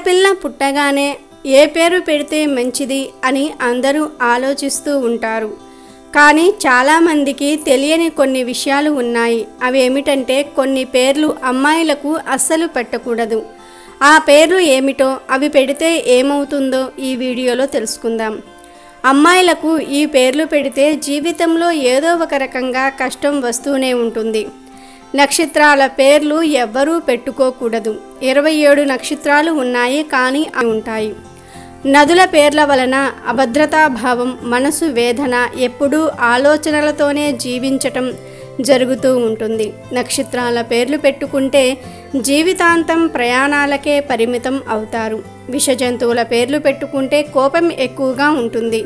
ఆడపిల్ల పుట్టగానే ఏ పేరు పెడితే మంచిది అని అందరూ ఆలోచిస్తూ ఉంటారు. కానీ చాలామందికి తెలియని కొన్ని విషయాలు ఉన్నాయి. అవి ఏమిటంటే కొన్ని పేర్లు అమ్మాయిలకు అస్సలు పెట్టకూడదు. ఆ పేర్లు ఏమిటో, అవి పెడితే ఏమవుతుందో ఈ వీడియోలో తెలుసుకుందాం. అమ్మాయిలకు ఈ పేర్లు పెడితే జీవితంలో ఏదో ఒక రకంగా కష్టం వస్తూనే ఉంటుంది. నక్షత్రాల పేర్లు ఎవ్వరూ పెట్టుకోకూడదు. 27 నక్షత్రాలు ఉన్నాయి, కానీ అవి ఉంటాయి. నదుల పేర్ల వలన అభద్రతాభావం, మనసు వేదన, ఎప్పుడూ ఆలోచనలతోనే జీవించటం జరుగుతూ ఉంటుంది. నక్షత్రాల పేర్లు పెట్టుకుంటే జీవితాంతం ప్రయాణాలకే పరిమితం అవుతారు. విష జంతువుల పేర్లు పెట్టుకుంటే కోపం ఎక్కువగా ఉంటుంది.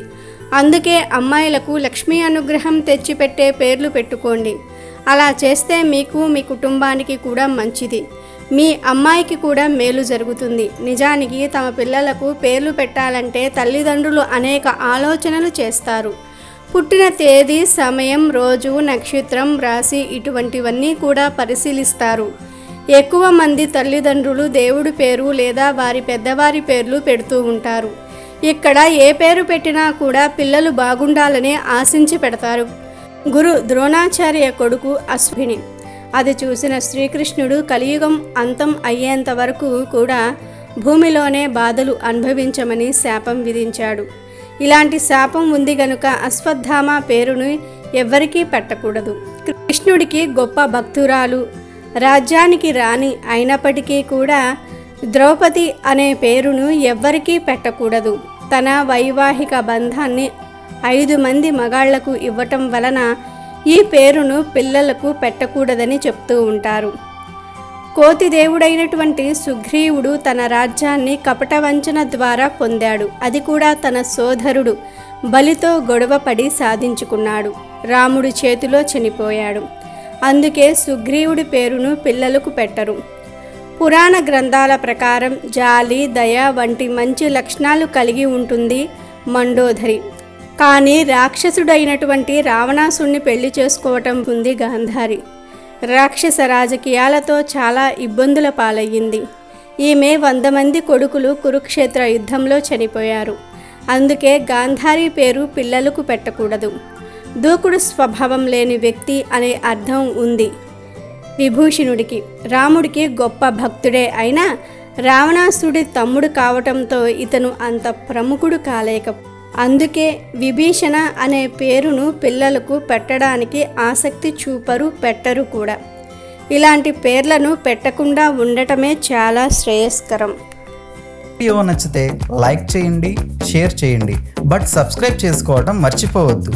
అందుకే అమ్మాయిలకు లక్ష్మీ అనుగ్రహం తెచ్చిపెట్టే పేర్లు పెట్టుకోండి. అలా చేస్తే మీకు, మీ కుటుంబానికి కూడా మంచిది. మీ అమ్మాయికి కూడా మేలు జరుగుతుంది. నిజానికి తమ పిల్లలకు పేర్లు పెట్టాలంటే తల్లిదండ్రులు అనేక ఆలోచనలు చేస్తారు. పుట్టిన తేదీ, సమయం, రోజు, నక్షత్రం, రాశి ఇటువంటివన్నీ కూడా పరిశీలిస్తారు. ఎక్కువ మంది తల్లిదండ్రులు దేవుడి పేరు లేదా వారి పెద్దవారి పేర్లు పెడుతూ ఉంటారు. ఇక్కడ ఏ పేరు పెట్టినా కూడా పిల్లలు బాగుండాలనే ఆశించి పెడతారు. గురు ద్రోణాచార్య కొడుకు అశ్విని. అది చూసిన శ్రీకృష్ణుడు కలియుగం అంతం అయ్యేంత వరకు కూడా భూమిలోనే బాధలు అనుభవించమని శాపం విధించాడు. ఇలాంటి శాపం ఉంది గనుక అశ్వత్థామ పేరును ఎవ్వరికీ పెట్టకూడదు. కృష్ణుడికి గొప్ప భక్తురాలు, రాజ్యానికి రాణి అయినప్పటికీ కూడా ద్రౌపది అనే పేరును ఎవ్వరికీ పెట్టకూడదు. తన వైవాహిక బంధాన్ని 5 మంది మగాళ్లకు ఇవ్వటం వలన ఈ పేరును పిల్లలకు పెట్టకూడదని చెప్తూ ఉంటారు. కోతి దేవుడైనటువంటి సుగ్రీవుడు తన రాజ్యాన్ని కపట వంచన ద్వారా పొందాడు. అది కూడా తన సోదరుడు బలితో గొడవపడి సాధించుకున్నాడు. రాముడి చేతిలో చనిపోయాడు. అందుకే సుగ్రీవుడి పేరును పిల్లలకు పెట్టరు. పురాణ గ్రంథాల ప్రకారం జాలి, దయ వంటి మంచి లక్షణాలు కలిగి ఉంటుంది మండోదరి. కానీ రాక్షసుడైనటువంటి రావణాసుడిని పెళ్లి చేసుకోవటం ఉంది గాంధారి. రాక్షస రాజకీయాలతో చాలా ఇబ్బందుల పాలయ్యింది. ఈమె 100 మంది కొడుకులు కురుక్షేత్ర యుద్ధంలో చనిపోయారు. అందుకే గాంధారి పేరు పిల్లలకు పెట్టకూడదు. దూకుడు స్వభావం లేని వ్యక్తి అనే అర్థం ఉంది విభూషణుడికి. రాముడికి గొప్ప భక్తుడే అయినా రావణాసుడి తమ్ముడు కావటంతో ఇతను అంత ప్రముఖుడు కాలేక, అందుకే విభీషణ అనే పేరును పిల్లలకు పెట్టడానికి ఆసక్తి చూపరు, పెట్టరు కూడా. ఇలాంటి పేర్లను పెట్టకుండా ఉండటమే చాలా శ్రేయస్కరం. వీడియో నచ్చితే లైక్ చేయండి, షేర్ చేయండి, బట్ సబ్స్క్రైబ్ చేసుకోవడం మర్చిపోవద్దు.